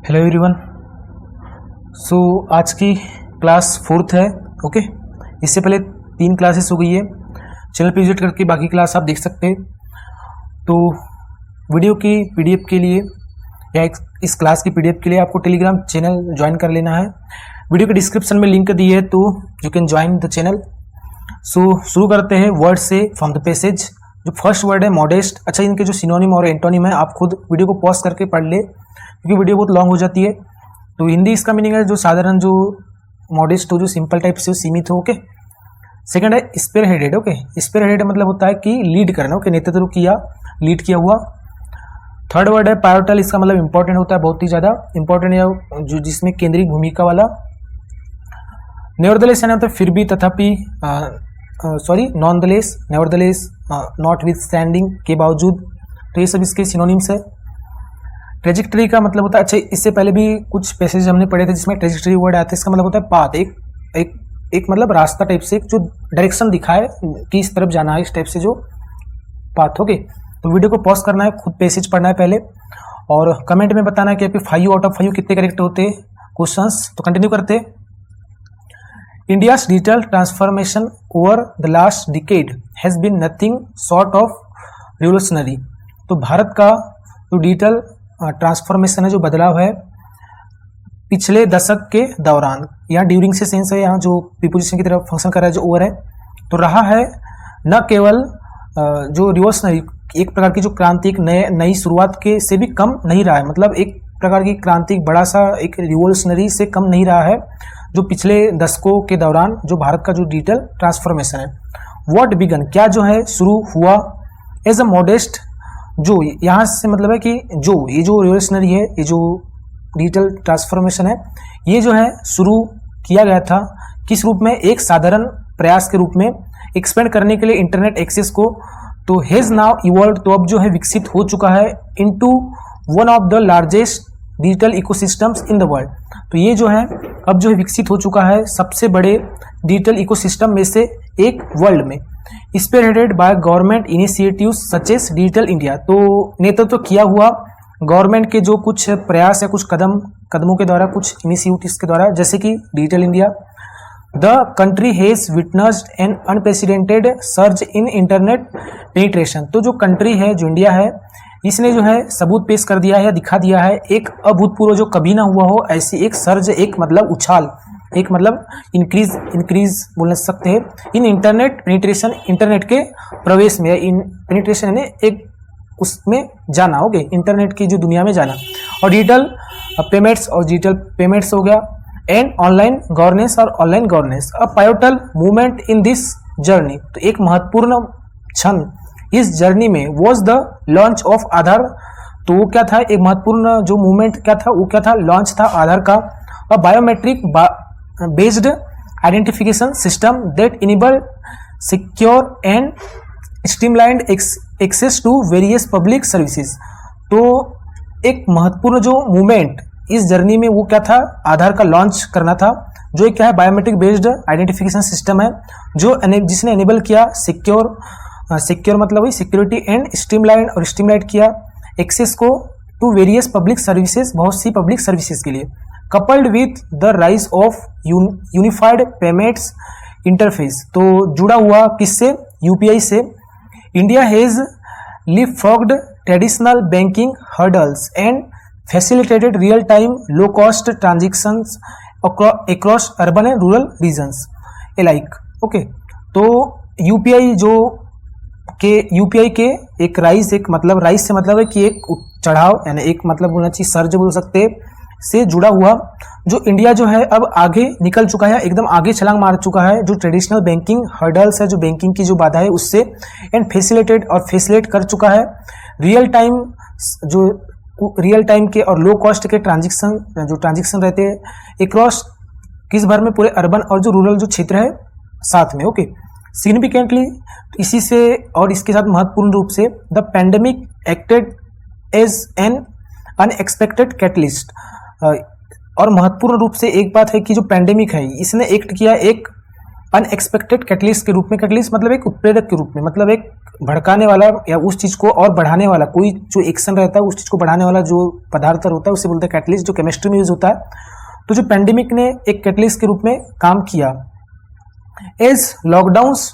Hello everyone. सो आज की class 4th है। ओके, इससे पहले 3 क्लासेस हो गई है। चैनल पे विजिट करके बाकी क्लास आप देख सकते हैं। तो वीडियो की पीडीएफ के लिए या इस क्लास की पीडीएफ के लिए आपको टेलीग्राम चैनल ज्वाइन कर लेना है। वीडियो के डिस्क्रिप्शन में लिंक दी है, तो you can join the channel. So शुरू करते हैं वर्ड से फ्रॉम द पैसेज। जो फर्स्ट वर्ड है मॉडेस्ट। अच्छा, इनके जो सिनोनिम और एंटोनिम है आप खुद वीडियो को पॉज करके पढ़ ले, क्योंकि वीडियो बहुत लॉन्ग हो जाती है। तो हिंदी इसका मीनिंग है जो साधारण, जो मॉडेस्ट हो, जो सिंपल टाइप से सीमित हो। ओके। सेकंड है spare headed. Okay, spare headed मतलब होता है कि लीड करना। ओके, नेतृत्व किया, लीड किया हुआ। थर्ड वर्ड है पायोटल। इसका मतलब इंपॉर्टेंट होता है, बहुत ही ज़्यादा इंपॉर्टेंट, या जो जिसमें केंद्रीय भूमिका वाला। नेवरदलेस है, फिर भी, तथापि, नॉनदलेस, नेवरदलेस, नॉटविथस्टैंडिंग, के बावजूद। तो ये सब इसके सिनोनिम्स है। ट्रेजेक्टरी का मतलब होता है, अच्छा इससे पहले भी कुछ पैसेज हमने पढ़े थे जिसमें ट्रेजेक्टरी वर्ड आता है। इसका मतलब होता है पाथ, एक मतलब रास्ता टाइप से, जो डायरेक्शन दिखाए कि इस तरफ जाना है, इस टाइप से जो पाथ। ओके, तो वीडियो को पॉज करना है, खुद पैसेज पढ़ना है पहले, और कमेंट में बताना है कि 5 आउट ऑफ 5 कितने करेक्ट होते हैं क्वेश्चंस। तो कंटिन्यू करते हैं। India's digital transformation over the last decade has been nothing short of revolutionary। तो भारत का जो डिजिटल ट्रांसफॉर्मेशन है, जो बदलाव है पिछले दशक के दौरान, यहाँ ड्यूरिंग से सेंस है, यहाँ जो प्रीपोजिशन की तरफ फंक्शन कर रहा है, जो ओवर है, तो रहा है न केवल जो रिवोल्यूशनरी, एक प्रकार की जो क्रांति, एक नई शुरुआत के से भी कम नहीं रहा है। मतलब एक प्रकार की क्रांति, बड़ा सा एक रिवोल्यूशनरी से कम नहीं रहा है, जो पिछले दशकों के दौरान जो भारत का जो डिजिटल ट्रांसफॉर्मेशन है। व्हाट बिगन, क्या जो है शुरू हुआ, एज अ मॉडेस्ट, जो यहाँ से मतलब है कि ये जो रिवोल्यूशनरी है, ये जो डिजिटल ट्रांसफॉर्मेशन है, ये जो है शुरू किया गया था किस रूप में, एक साधारण प्रयास के रूप में एक्सपेंड करने के लिए इंटरनेट एक्सेस को। तो हैज नाउ इवॉल्व, तो अब जो है विकसित हो चुका है, into one of the largest digital ecosystems in the world. तो ये जो है अब जो है विकसित हो चुका है सबसे बड़े डिजिटल इकोसिस्टम में से एक वर्ल्ड में। Spearheaded by government initiatives such as digital India. तो नेतृत्व किया हुआ गवर्नमेंट के जो कुछ प्रयास या कुछ कदमों के द्वारा, कुछ इनिशिएटिव्स के द्वारा, जैसे कि digital India. The country has witnessed an unprecedented surge in internet penetration. तो जो कंट्री है, जो इंडिया है, इसने जो है सबूत पेश कर दिया है या दिखा दिया है, एक अभूतपूर्व, जो कभी ना हुआ हो ऐसी एक सर्ज, एक मतलब उछाल, एक मतलब इंक्रीज बोल सकते हैं, इन इंटरनेट पेनिट्रेशन, इंटरनेट के प्रवेश में, इन पेनिट्रेशन यानी एक उसमें जाना, हो गए इंटरनेट की जो दुनिया में जाना। और डिजिटल पेमेंट्स, और डिजिटल पेमेंट्स हो गया, एंड ऑनलाइन गवर्नेंस, और online governance. A pivotal movement in this journey, तो एक महत्वपूर्ण क्षण इस जर्नी में was the launch of Aadhaar. तो वो क्या था, एक महत्वपूर्ण जो मूवमेंट क्या था, वो क्या था, लॉन्च था आधार का। और biometric based identification system that enable secure and streamlined access to various public services. तो एक महत्वपूर्ण जो मूवमेंट इस जर्नी में वो क्या था, आधार का लॉन्च करना था, जो क्या है बायोमेट्रिक बेस्ड आइडेंटिफिकेशन सिस्टम है, जो जिसने एनेबल किया सिक्योर मतलब वही सिक्योरिटी, एंड स्ट्रीमलाइन, और स्ट्रीमलाइट किया एक्सेस को टू वेरियस पब्लिक सर्विसेज, बहुत सी पब्लिक सर्विसेज के लिए। Coupled with the rise of unified payments interface, तो जुड़ा हुआ किससे, यूपीआई से। India has leapfrogged traditional banking hurdles and facilitated real time low cost transactions across urban and rural regions alike. Okay, तो UPI के एक राइज, एक मतलब राइज से मतलब है कि एक चढ़ाव, यानी एक मतलब बोलना चाहिए सर्ज बोल सकते हैं, से जुड़ा हुआ जो इंडिया जो है अब आगे निकल चुका है, एकदम आगे छलांग मार चुका है, जो ट्रेडिशनल बैंकिंग हर्डल्स है, जो बैंकिंग की जो बाधा है उससे, एंड फैसिलिटेट कर चुका है रियल टाइम के और लो कॉस्ट के ट्रांजेक्शन रहते हैं एक्रॉस किस भर में, पूरे अर्बन और जो रूरल जो क्षेत्र है साथ में। ओके, सिग्निफिकेंटली, इसी से और इसके साथ महत्वपूर्ण रूप से, the pandemic acted as an unexpected catalyst. और महत्वपूर्ण रूप से एक बात है कि जो पैंडेमिक है, इसने एक्ट किया एक अनएक्सपेक्टेड कैटलिस्ट के रूप में, कैटलिस्ट मतलब एक उत्प्रेरक के रूप में, मतलब एक भड़काने वाला या उस चीज को और बढ़ाने वाला, कोई जो एक्शन रहता है उस चीज को बढ़ाने वाला जो पदार्थ होता है उसे बोलते हैं कैटलिस्ट, जो केमिस्ट्री में यूज होता है। तो जो पेंडेमिक ने एक कैटलिस्ट के रूप में काम किया। As lockdowns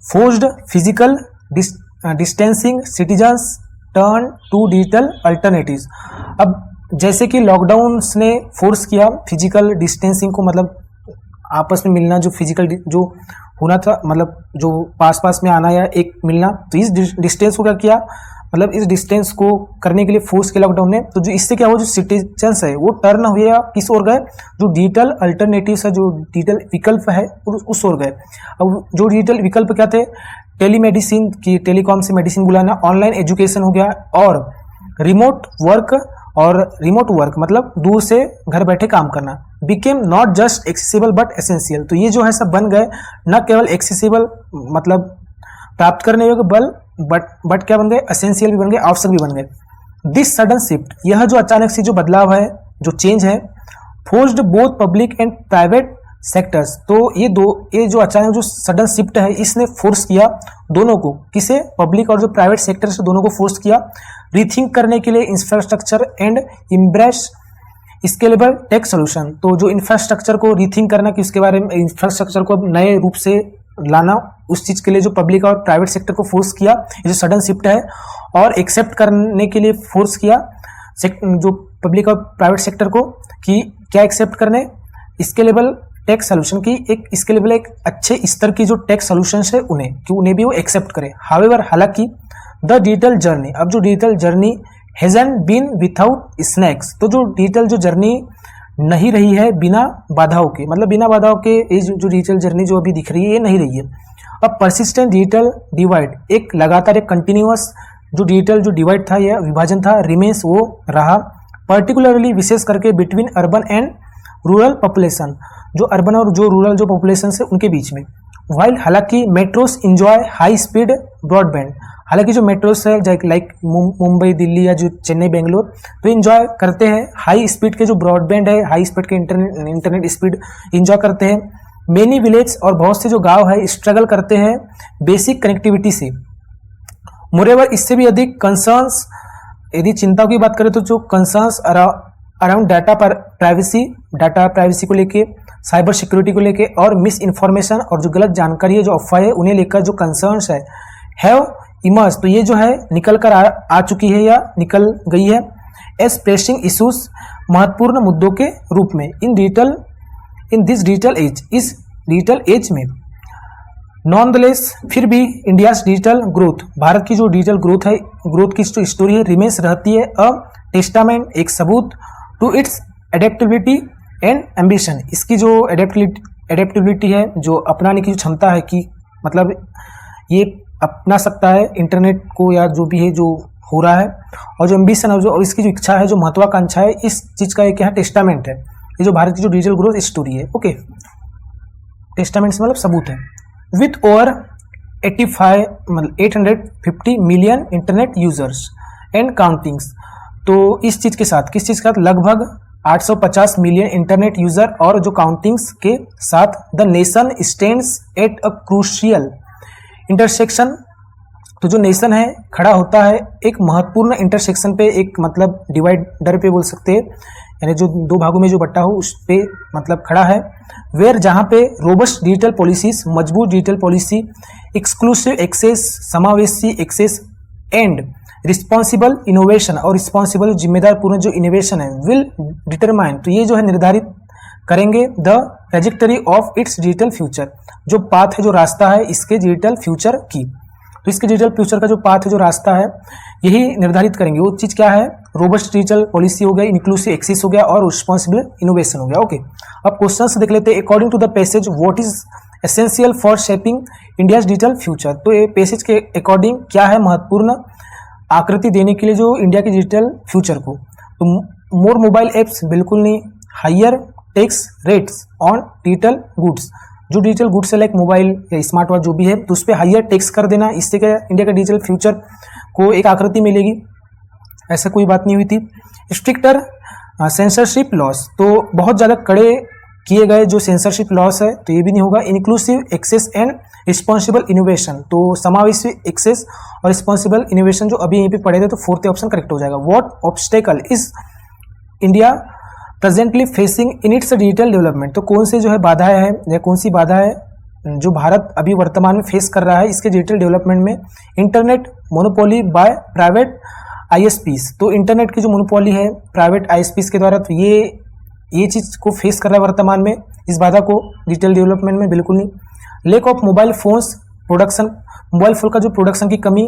forced physical distancing, citizens turn to digital alternatives. अब जैसे कि लॉकडाउन्स ने फोर्स किया फिजिकल डिस्टेंसिंग को, मतलब आपस में मिलना, जो फिजिकल जो होना था, मतलब जो पास पास में आना या एक मिलना, तो इस डिस्टेंस को क्या किया, मतलब इस डिस्टेंस को करने के लिए फोर्स किया लॉकडाउन ने। तो जो इससे क्या हुआ, जो सिटीजन्स है वो टर्न हुए या किस ओर गए, जो डिजिटल अल्टरनेटिव्स है, जो डिजिटल विकल्प है उस ओर गए। अब जो डिजिटल विकल्प क्या थे, टेलीमेडिसिन की, टेलीकॉम से मेडिसिन बुलाना, ऑनलाइन एजुकेशन हो गया, और रिमोट वर्क मतलब दूर से घर बैठे काम करना। Became not just accessible but essential. तो ये जो है सब बन गए न केवल एक्सेसिबल मतलब प्राप्त करने योग्य, बट क्या बन गए, एसेंशियल भी बन गए, आवश्यक भी बन गए। दिस सडन शिफ्ट, यह जो अचानक से जो बदलाव है, जो चेंज है, forced both public and private sectors. तो ये जो अचानक जो सडन शिफ्ट है, इसने फोर्स किया दोनों को, किसे, पब्लिक और जो प्राइवेट सेक्टर से, दोनों को फोर्स किया रीथिंक करने के लिए infrastructure and embrace scalable tech solution. तो जो इंफ्रास्ट्रक्चर को रीथिंक करना, कि उसके बारे में इंफ्रास्ट्रक्चर को नए रूप से लाना, उस चीज के लिए जो पब्लिक और प्राइवेट सेक्टर को फोर्स किया, ये जो सडन शिफ्ट है, और एक्सेप्ट करने के लिए फोर्स किया जो पब्लिक और प्राइवेट सेक्टर को, कि क्या एक्सेप्ट करने, स्केलेबल टेक सोल्यूशन की, एक स्केलेबल एक अच्छे स्तर की जो टेक सॉल्यूशंस है उन्हें, कि उन्हें भी वो एक्सेप्ट करें। हाउएवर, हालांकि द डिजिटल जर्नी, अब जो digital journey hasn't been without snags, तो जो डिजिटल जो जर्नी नहीं रही है बिना बाधाओं के, मतलब बिना बाधाओं के ये जो डिजिटल जर्नी जो अभी दिख रही है ये नहीं रही है। अब परसिस्टेंट डिजिटल डिवाइड, एक लगातार एक कंटिन्यूअस जो डिजिटल जो डिवाइड था या विभाजन था, रिमेन्स वो रहा, पर्टिकुलरली विशेष करके between urban and rural population, जो अर्बन और जो रूरल जो पॉपुलेशन है उनके बीच में। वाइल, हालांकि metros enjoy high speed broadband, हालांकि जो मेट्रोस है लाइक मुंबई, दिल्ली या जो चेन्नई, बेंगलोर, तो इंजॉय करते हैं हाई स्पीड के जो ब्रॉडबैंड है, हाई स्पीड के इंटरनेट स्पीड इंजॉय करते हैं। मेनी विलेज, और बहुत से जो गांव है स्ट्रगल करते हैं बेसिक कनेक्टिविटी से। मोरेवर, इससे भी अधिक कंसर्न्स, यदि चिंताओं की बात करें तो जो कंसर्न्स अराउंड डाटा प्राइवेसी को लेके, साइबर सिक्योरिटी को लेके, और मिस इन्फॉर्मेशन और जो गलत जानकारी है, जो अफवाह है, उन्हें लेकर जो कंसर्न्स है हैव इमर्ज, तो ये जो है निकल कर आ चुकी है या निकल गई है एज प्रेसिंग इश्यूज, महत्वपूर्ण मुद्दों के रूप में इन दिस डिजिटल एज, इस डिजिटल एज में। नॉनदलेस, फिर भी इंडियाज डिजिटल ग्रोथ, भारत की जो डिजिटल ग्रोथ की जो स्टोरी है, रिमेन्स रहती है अ टेस्टामेंट, एक सबूत, to its adaptability and ambition, इसकी जो एडेप्टेबिलिटी है, जो अपनाने की जो क्षमता है, कि मतलब ये अपना सकता है इंटरनेट को या जो भी है जो हो रहा है, और जो एम्बिशन है, जो इसकी जो इच्छा है, जो महत्वाकांक्षा है, इस चीज का एक क्या है, टेस्टामेंट है, ये जो भारत की जो डिजिटल ग्रोथ स्टोरी है। ओके, टेस्टामेंट मतलब सबूत है। With over 850 million internet users and countings, तो इस चीज के साथ, किस चीज के साथ, लगभग 850 मिलियन इंटरनेट यूजर और जो काउंटिंग्स के साथ, the nation stands at a crucial intersection, तो जो नेशन है खड़ा होता है एक महत्वपूर्ण इंटरसेक्शन पे, एक मतलब डिवाइडर पे बोल सकते हैं, यानी जो दो भागों में जो बट्टा हो उस पे मतलब खड़ा है। वेयर, जहां पे रोबस्ट डिजिटल पॉलिसीज, मजबूत डिजिटल पॉलिसी, एक्सक्लूसिव एक्सेस, समावेशी एक्सेस, एंड रिस्पॉन्सिबल इनोवेशन, और रिस्पॉन्सिबल जिम्मेदार पूर्ण जो इनोवेशन है, विल डिटरमाइन, तो ये जो है निर्धारित करेंगे the trajectory of its digital future, जो पाथ है, जो रास्ता है इसके डिजिटल फ्यूचर की। तो इसके डिजिटल फ्यूचर का जो पाथ है, जो रास्ता है, यही निर्धारित करेंगे। वो चीज क्या है, रोबस्ट डिजिटल पॉलिसी हो गया, इंक्लूसिव एक्सेस हो गया, और रिस्पॉन्सिबल इनोवेशन हो गया। ओके, अब क्वेश्चन देख लेते हैं। According to the passage, what is essential for shaping India's digital future, तो ये पैसेज के अकॉर्डिंग क्या है महत्वपूर्ण आकृति देने के लिए जो इंडिया के डिजिटल फ्यूचर को। तो मोर मोबाइल एप्स, बिल्कुल नहीं। Higher tax rates on digital goods, जो डिजिटल गुड्स है लाइक मोबाइल या स्मार्ट वॉच जो भी है, तो उस पर हायर टैक्स कर देना, इससे क्या इंडिया का डिजिटल फ्यूचर को एक आकृति मिलेगी, ऐसा कोई बात नहीं हुई थी। स्ट्रिक्टर सेंसरशिप लॉस, तो बहुत ज़्यादा कड़े किए गए जो सेंसरशिप लॉस है तो ये भी नहीं होगा। Inclusive access and responsible innovation, तो समावेशी एक्सेस और रिस्पॉन्सिबल इनोवेशन जो अभी यहीं पे पढ़े थे, तो फोर्थ ऑप्शन करेक्ट हो जाएगा। What obstacle is India presently facing in its digital development, तो कौन से जो है बाधाएं हैं या कौन सी बाधा है जो भारत अभी वर्तमान में फेस कर रहा है इसके डिजिटल डेवलपमेंट में। इंटरनेट मोनोपोली बाय प्राइवेट आईएसपीज, तो इंटरनेट की जो मोनोपोली है प्राइवेट आईएसपीज के द्वारा, तो ये चीज़ को फेस कर रहा है वर्तमान में, इस बाधा को डिजिटल डेवलपमेंट में बिल्कुल नहीं। Lake of mobile phones production, mobile phone का जो प्रोडक्शन की कमी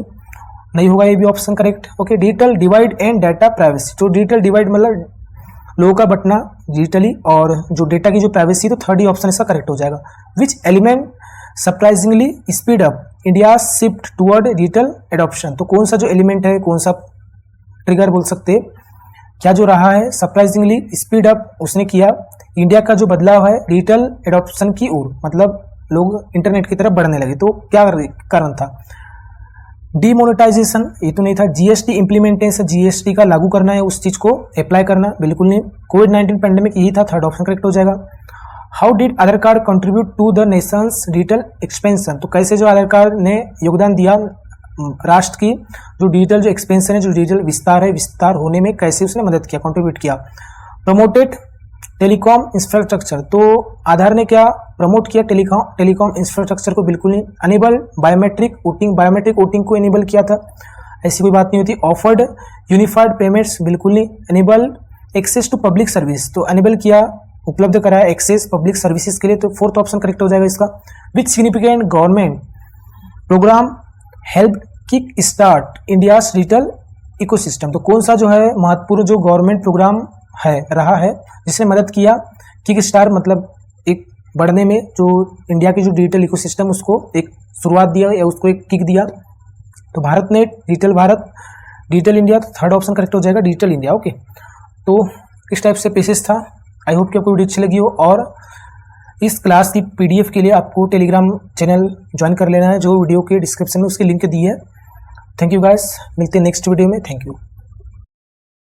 नहीं होगा, ये भी option correct. Okay, digital divide and data privacy, तो डिजिटल डिवाइड मतलब लोगों का बंटना डिजिटली और जो डेटा की जो प्राइवेसी, तो थर्ड ही ऑप्शन इसका करेक्ट हो जाएगा। Which element surprisingly speed up India shift toward digital adoption, तो कौन सा जो एलिमेंट है, कौन सा ट्रिगर बोल सकते हैं, क्या जो रहा है सरप्राइजिंगली स्पीड अप उसने किया इंडिया का जो बदलाव है डिजिटल एडॉप्शन की ओर, मतलब लोग इंटरनेट की तरफ बढ़ने लगे, तो क्या कारण था। डीमोनेटाइजेशन, ये तो नहीं था। जीएसटी इंप्लीमेंटेशन, जीएसटी का लागू करना है, उस चीज को अप्लाई करना, बिल्कुल नहीं। कोविड-19 पेंडेमिक, यही था, थर्ड ऑप्शन करेक्ट हो जाएगा। How did Aadhaar card contribute to the nation's digital expansion, तो कैसे जो आधार कार्ड ने योगदान दिया राष्ट्र की जो डिजिटल जो एक्सपेंशन है, जो डिजिटल विस्तार है, विस्तार होने में कैसे उसने मदद किया, कंट्रीब्यूट किया। प्रमोटेड टेलीकॉम इंफ्रास्ट्रक्चर, तो आधार ने क्या प्रमोट किया, टेलीकॉम इंफ्रास्ट्रक्चर को, बिल्कुल नहीं। Enable biometric voting, biometric voting को इनेबल किया था, ऐसी कोई बात नहीं होती। ऑफर्ड यूनिफाइड पेमेंट्स, बिल्कुल नहीं। Enable access to public service, तो अनेबल किया, उपलब्ध कराया एक्सेस पब्लिक सर्विसेज के लिए, तो फोर्थ ऑप्शन करेक्ट हो जाएगा इसका। Which significant government program help kick start India's digital ecosystem, तो कौन सा जो है महत्वपूर्ण जो गवर्नमेंट प्रोग्राम है रहा है जिसने मदद किया किक स्टार, मतलब एक बढ़ने में, जो इंडिया की जो डिजिटल इकोसिस्टम उसको एक शुरुआत दिया या उसको एक किक दिया, तो भारत ने डिजिटल भारत, डिजिटल इंडिया, तो थर्ड ऑप्शन करेक्ट हो जाएगा डिजिटल इंडिया। ओके, तो इस टाइप से पेसेस था। आई होप कि आपको वीडियो अच्छी लगी हो, और इस क्लास की पीडीएफ के लिए आपको टेलीग्राम चैनल ज्वाइन कर लेना है, जो वीडियो के डिस्क्रिप्शन में उसकी लिंक दी है। थैंक यू गाइस, मिलते हैं नेक्स्ट वीडियो में। Thank you.